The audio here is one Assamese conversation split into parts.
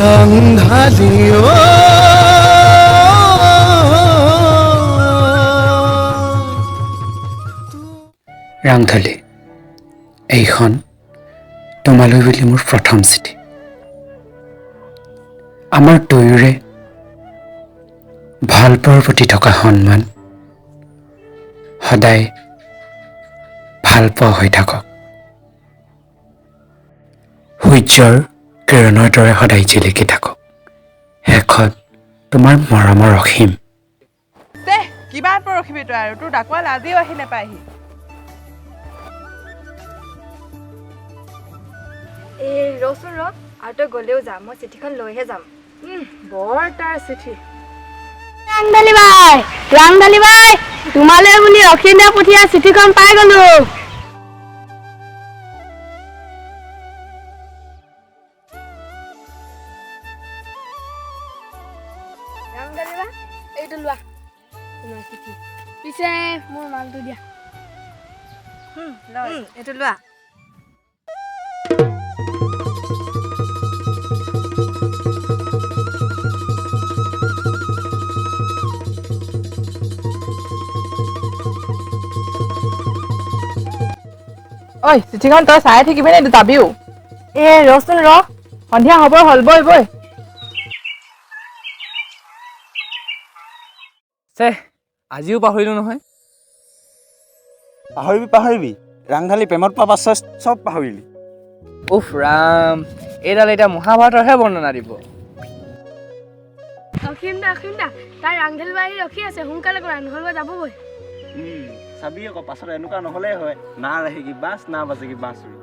ৰাংধালি ৰাংধালি এইখন তোমালৈ বুলি মোৰ প্ৰথম চিঠি আমাৰ দুয়োৰে ভালপোৱাৰ প্ৰতি থকা সন্মান সদায় ভালপোৱা হৈ থাকক সূৰ্যৰ কিৰণৰ দৰে সদায় জিলিকি থাকক শেষত তোমাৰ মৰমৰ অসীম দে কিমান পৰ ৰখিবি তই আৰু তোৰ ডাকোৱাল আজিও আহি নাপায়হি এই ৰচোন ৰ আৰু তই গ'লেও যাম মই চিঠিখন লৈহে যাম বৰ তাৰ চিঠি ৰাংধালি বাই তোমালৈ বুলি অখিন্দা পঠিয়া চিঠিখন পাই গলো ৰাংধালি বা এইটো লোৱা তোমাৰ চিঠি পিছে মোৰ মালটো দিয়া এইটো লোৱা ঐ চিঠিখন তই চাই থাকিবি নে যাবিও ৰচোন ৰ সন্ধিয়া হ'ব হ'ল বৈ বৈ আজিও পাহৰিলো নহয় পাহৰিবি ৰাংধালি প্ৰেমত পোৱা পাছত চব পাহৰিলি উফ ৰাম এইডাল এতিয়া মহাভাৰতৰহে বৰ্ণনা দিব অখিন্দা তাই ৰাংধালি বাই ৰখি আছে সোনকালে কৰা নহ'লে যাবগৈ চাবি আকৌ পাছত এনেকুৱা নহ'লেই হয় না ৰাহে কি বাছ না বাজে কি বাঁচৰি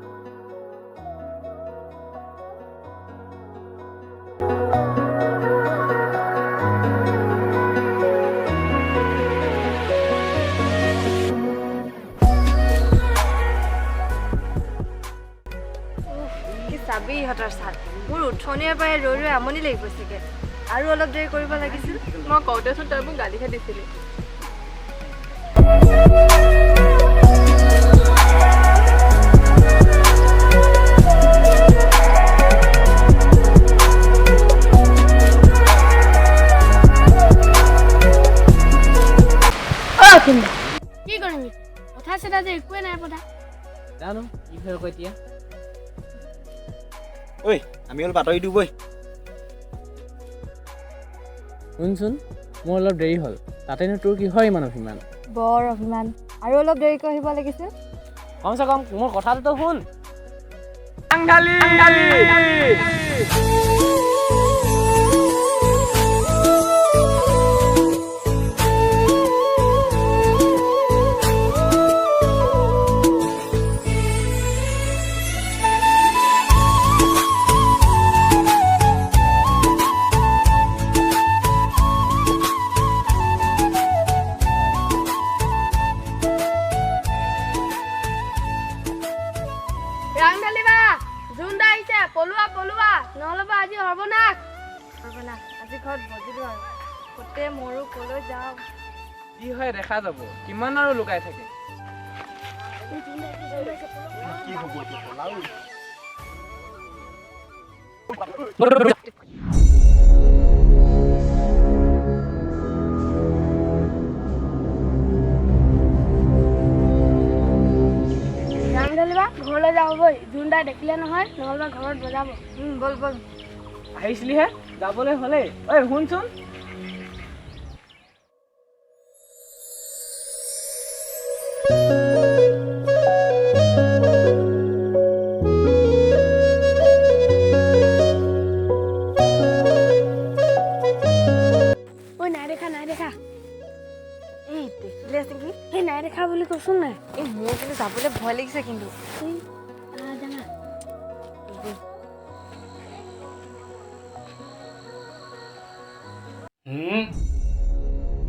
চাবি ইহঁতৰ চাল মোৰ উঠনিৰ পৰাই ৰৈ আমনি লাগি গৈছেগে আৰু অলপ দেৰি কৰিব লাগিছিল মই কওঁতেচোন তই মোক গালিহে দিছিলি কি কৰিবি কথা চেতা যে একোৱে নাই পতা জানো কি হৈ আকৌ এতিয়া ঐ আমি অলপ আঁতৰি দিওঁ বৈ শুনচোন মোৰ অলপ দেৰি হ'ল তাতেনো তোৰ কিহৰ ইমান অভিমান বৰ অভিমান আৰু অলপ দেৰিকৈ আহিব লাগিছিল কমচে কম মোৰ কথাটোতো শুন ৰাংধালি বা জোনদা আহিছে পলোৱা নহ'লে বা আজি সৰ্বনাশ আজি ঘৰত বজিলো আৰু গোটেই মৰো কলৈ যাওঁ কি হয় দেখা যাব কিমান আৰু লুকাই থাকে ৰাংধালি বা ঘৰলৈ যাওঁ বৈ জোনদাই দেখিলে নহয় নহ'লে বা ঘৰত বজাব বল আহিছিলিহে যাবলৈ হ'লেই ঐ শুনচোন নাই দেখা এই দেখিলে আছে কি এই নাই দেখা বুলি কৈছো নাই এই মোৰ কিন্তু যাবলৈ ভয় লাগিছে কিন্তু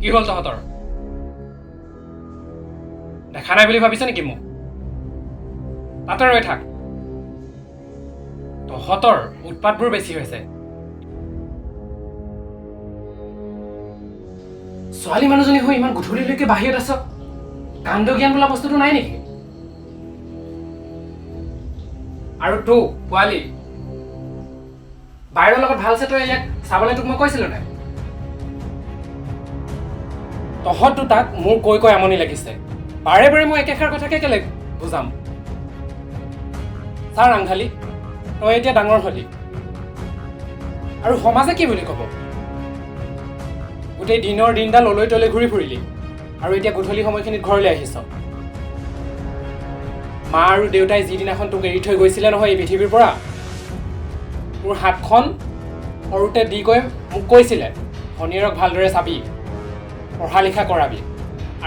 কি হ'ল তহঁতৰ দেখা নাই বুলি ভাবিছে নেকি মোক তাতে ৰৈ থাক তহঁতৰ উৎপাতবোৰ বেছি হৈছে ছোৱালী মানুহজনী হৈ ইমান গধূলিলৈকে বাহিৰত আছ কাণ্ড জ্ঞান বোলা বস্তুটো নাই নেকি আৰু তো পোৱালি বাহিৰৰ লগত ভাল আছে তই ইয়াক চাবলৈ তোক মই কৈছিলোঁ নাই তহঁত দুটাক মোৰ কৈ কৈ আমনি লাগিছে বাৰে বাৰে মই একেষাৰ কথাকে কেলে বুজাম চা ৰাংঢালী তই এতিয়া ডাঙৰ হলি আৰু সমাজে কি বুলি ক'ব গোটেই দিনৰ দিনডাল অলৈ তলৈ ঘূৰি ফুৰিলি আৰু এতিয়া গধূলি সময়খিনিত ঘৰলৈ আহিছ মা আৰু দেউতাই যিদিনাখন তোক এৰি থৈ গৈছিলে নহয় এই পৃথিৱীৰ পৰা তোৰ হাতখন সৰুতে দি গৈ মোক কৈছিলে ভনীয়েৰক ভালদৰে চাবি পঢ়া লিখা কৰাবি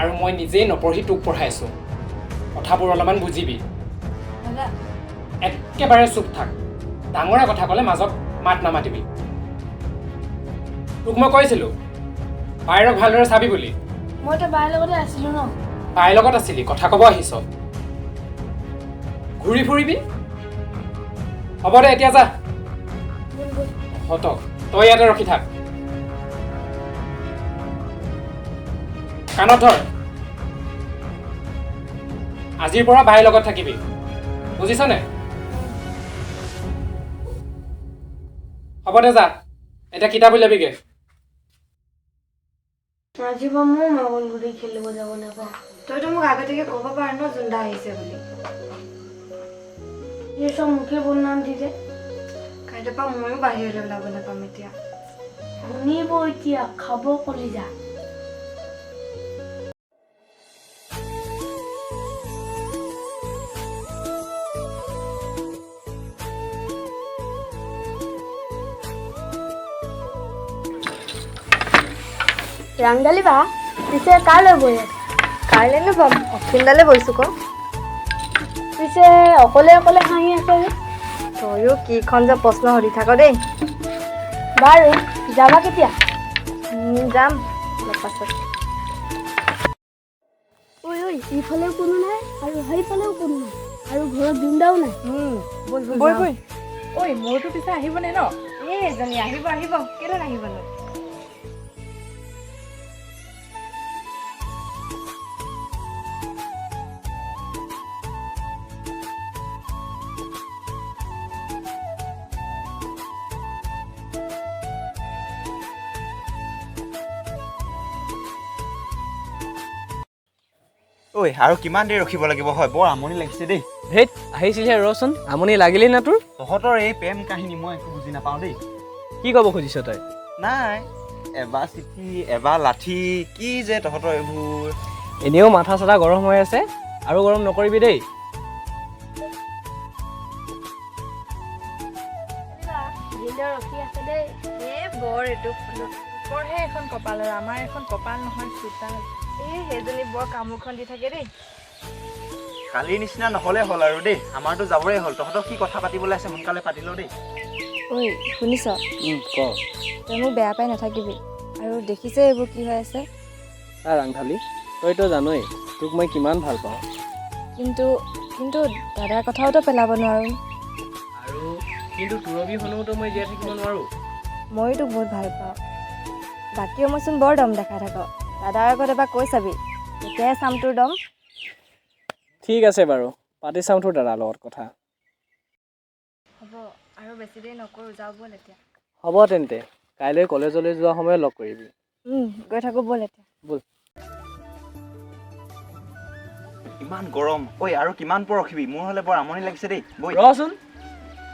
আৰু মই নিজেই নপঢ়ি তোক পঢ়াইছোঁ কথাবোৰ অলপমান বুজিবি দাদা একেবাৰে চুপ থাক ডাঙৰে কথা ক'লে মাজত মাত নামাতিবি তোক মই কৈছিলোঁ বায়েৰক ভালদৰে চাবি বুলি মইতো বাৰ লগতে আছিলোঁ ন বাইৰ লগত আছিলি কথা ক'ব আহিছ ঘূৰি ফুৰিবি হ'ব দে এতিয়া যা হতক তই ইয়াতে ৰখি থাক কাণত ধৰ আজিৰ পৰা বাইৰ লগত থাকিবি বুজিছনে হ'ব দে যা এতিয়া কিতাপ উলিয়াবিগে আজি পৰা মোৰ মাগন গুটি খেলিব যাব নাপাওঁ তইতো মোক আগতীয়াকৈ ক'ব পাৰ ন জোনদা আহিছে বুলি এই চব মুখে বদনাম দি দে কাইলৈৰ পৰা ময়ো বাহিৰলৈ ওলাব নাপাম এতিয়া শুনিব এতিয়া খাব কলিজা ৰাংডালী বা পিছে কালৈ বহি আছে কাইলৈনো পাম অখিলদালে বহিছোঁ ক পিছে অকলে অকলে হাঁহি আছে যে তয়ো কিখন যে প্ৰশ্ন সুধি থাক দেই বাৰু যাবা কেতিয়া যাম অলপ পাছত ঐ ঐ ইফালেও কোনো নাই আৰু সেইফালেও কোনো নাই আৰু ঘৰত বিন্দাও নাই বৈ বৈ ঐ মোৰতো পিছে আহিবনে ন এই এজনী আহিব আহিব কেলৈ নাহিবনো ঐ আৰু কিমান দেৰি ৰখিব লাগিব হয় বৰ আমনি লাগিছে দেই ধেইত আহিছিলহে ৰচোন আমনি লাগিলেই না তোৰ তহঁতৰ এই প্ৰেম কাহিনী মই একো বুজি নাপাওঁ দেই কি ক'ব খুজিছ তই নাই এবাৰ চিঠি এবাৰ লাঠি কি যে তহঁতৰ এইবোৰ এনেও মাথা চাথা গৰম হৈ আছে আৰু গৰম নকৰিবি দেই ৰখি আছে দেই বৰ এইটো ওপৰহে এখন কপালৰ আমাৰ এখন কপাল নহয় চোতাল সেইজনী বৰ কামোৰখন দি থাকে দেই কালিৰ নিচিনা নহ'লে হ'ল আৰু দেই আমাৰতো যাবৰে হ'ল তহঁতক কি কথা পাতিবলৈ আছে সোনকালে পাতি ল দেই ঐ শুনিছ ক তই মোক বেয়া পাই নাথাকিবি আৰু দেখিছে এইবোৰ কি হৈ আছে চা ৰাংঢালী তইতো জানই তোক মই কিমান ভাল পাওঁ কিন্তু কিন্তু দাদাৰ কথাওতো পেলাব নোৱাৰোঁ আৰু কিন্তু তোৰ অবিহনেওতো মই জীয়াই থাকিব নোৱাৰোঁ ময়ো তোক বহুত ভাল পাওঁ বাকী সময়চোন বৰ দম দেখাই থাক দাদাৰ আগত এবাৰ কৈ চাবি তেতিয়াহে চাম তোৰ দম ঠিক আছে বাৰু পাতি চাম তোৰ দাদাৰ লগত কথা হ'ব আৰু বেছি দেৰি নকৰোঁ যাওঁ ব'ল এতিয়া হ'ব তেন্তে কাইলৈ কলেজলৈ যোৱা সময়ত লগ কৰিবি গৈ থাকোঁ ব'ল এতিয়া ব'ল ইমান গৰম ঐ আৰু কিমান পৰ ৰখিবি মোৰ হ'লে বৰ আমনি লাগিছে দেই বৈ ৰচোন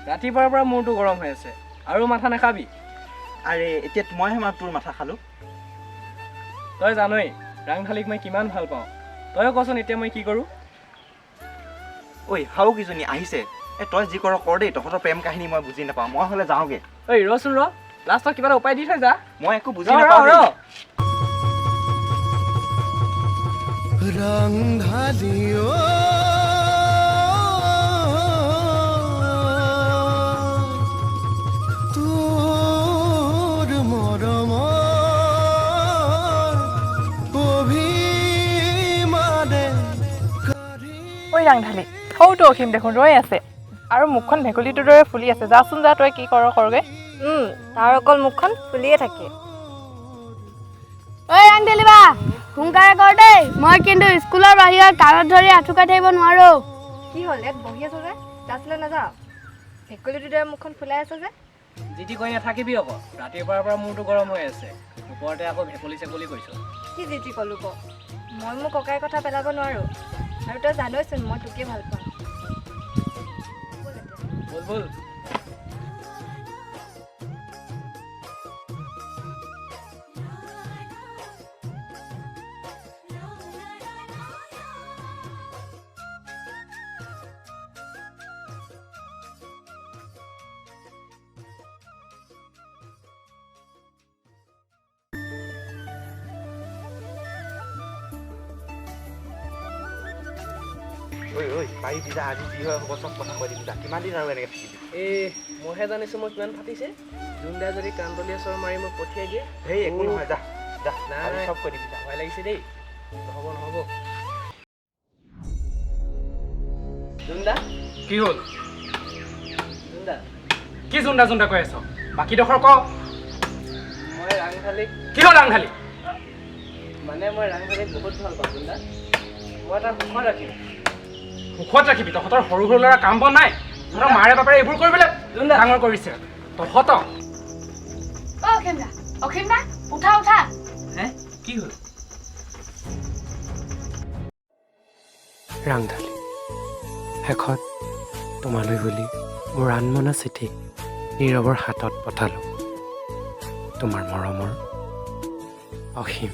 ৰাতিপুৱাৰ পৰা মূৰটো গৰম হৈ আছে আৰু মাথা নাখাবি আৰে এতিয়া মইহে তোৰ মাথা খালোঁ তই জানই ৰাংঢালীক মই কিমান ভাল পাওঁ তই কচোন এতিয়া মই কি কৰোঁ ঐ হাউকিজনী আহিছে তই যি কৰ কৰ দেই তহঁতৰ প্ৰেম কাহিনী মই বুজি নাপাওঁ মই হ'লে যাওঁগৈ ঐ ৰচোন ৰ লাষ্টত কিবা এটা উপায় দি থৈ যা মই একো বুজি নাপাওঁ দেই। ৰাংঢালী তোৰ মৰমৰ অভিমানে ঐ ৰাংঢালী সৌটো অসীম দেখোন ৰৈ আছে আৰু মুখখন ভেকুলীটোৰ দৰে ফুলি আছে যাচোন যা তই কি কৰগৈ তাৰ অকল মুখখন ফুলিয়ে থাকে ঐ ৰাংঢালী বা সোনকালে কৰ দেই মই কিন্তু স্কুলৰ বাহিৰত কাণত ধৰি আঁঠুকাই থাকিব নোৱাৰোঁ কি হ'ল ইয়াত বহি আছো যে ক্লাছলৈ নাযাওঁ ভেকুলীটোৰ দৰে মুখখন ফুলাই আছ যে যি টি কৈ নাথাকিবি আকৌ ৰাতিপুৱাৰ পৰা মূৰটো গৰম হৈ আছে ওপৰতে আকৌ ভেকুলি চেকুলি কৈছোঁ কি জিতি ক'লো ক মই মোৰ ককাইৰ কথা পেলাব নোৱাৰোঁ আৰু তই জানইচোন মই তোকে ভাল পাওঁ বল বল ঐ ঐ পাৰি দিছা আজি যি হয় হ'ব চব কথা কৈ দিম যা কিমান দিন আৰু এনেকৈ থাকিবি মইহে জানিছোঁ মই কিমান ফাটিছে যোনদাই যদি কাণতলীয়া চৰ মাৰি মোক পঠিয়াই দিয়ে হেই একো নহয় যা যা নাই, আজি নাই। চব কৈ দিবি যা ভয় লাগিছে দেই নহ'ব নহ'ব যোনদা কি হ'ল যোনদা কি জুন্দা জুন্দা কৈ আছ বাকীডোখৰ ক মই ৰাংঢালীক কি হ'ল ৰাংঢালী মানে মই ৰাংঢালীক বহুত ভাল পাওঁ যোনদা মই তাৰ সুখত ৰাখিম সুখত ৰাখিবি তহঁতৰ সৰু সৰু ল'ৰা কাম বন নাই তহঁতৰ মাৰে বাপেৰে এইবোৰ কৰিবলৈ ডাঙৰ কৰিছে তহঁতক অসীম দা উঠা উঠা হে কি হ'ল ৰাংঢালী শেষত তোমালৈ বুলি মোৰ আনমনা চিঠি নীৰৱৰ হাতত পঠালোঁ তোমাৰ মৰমৰ অসীম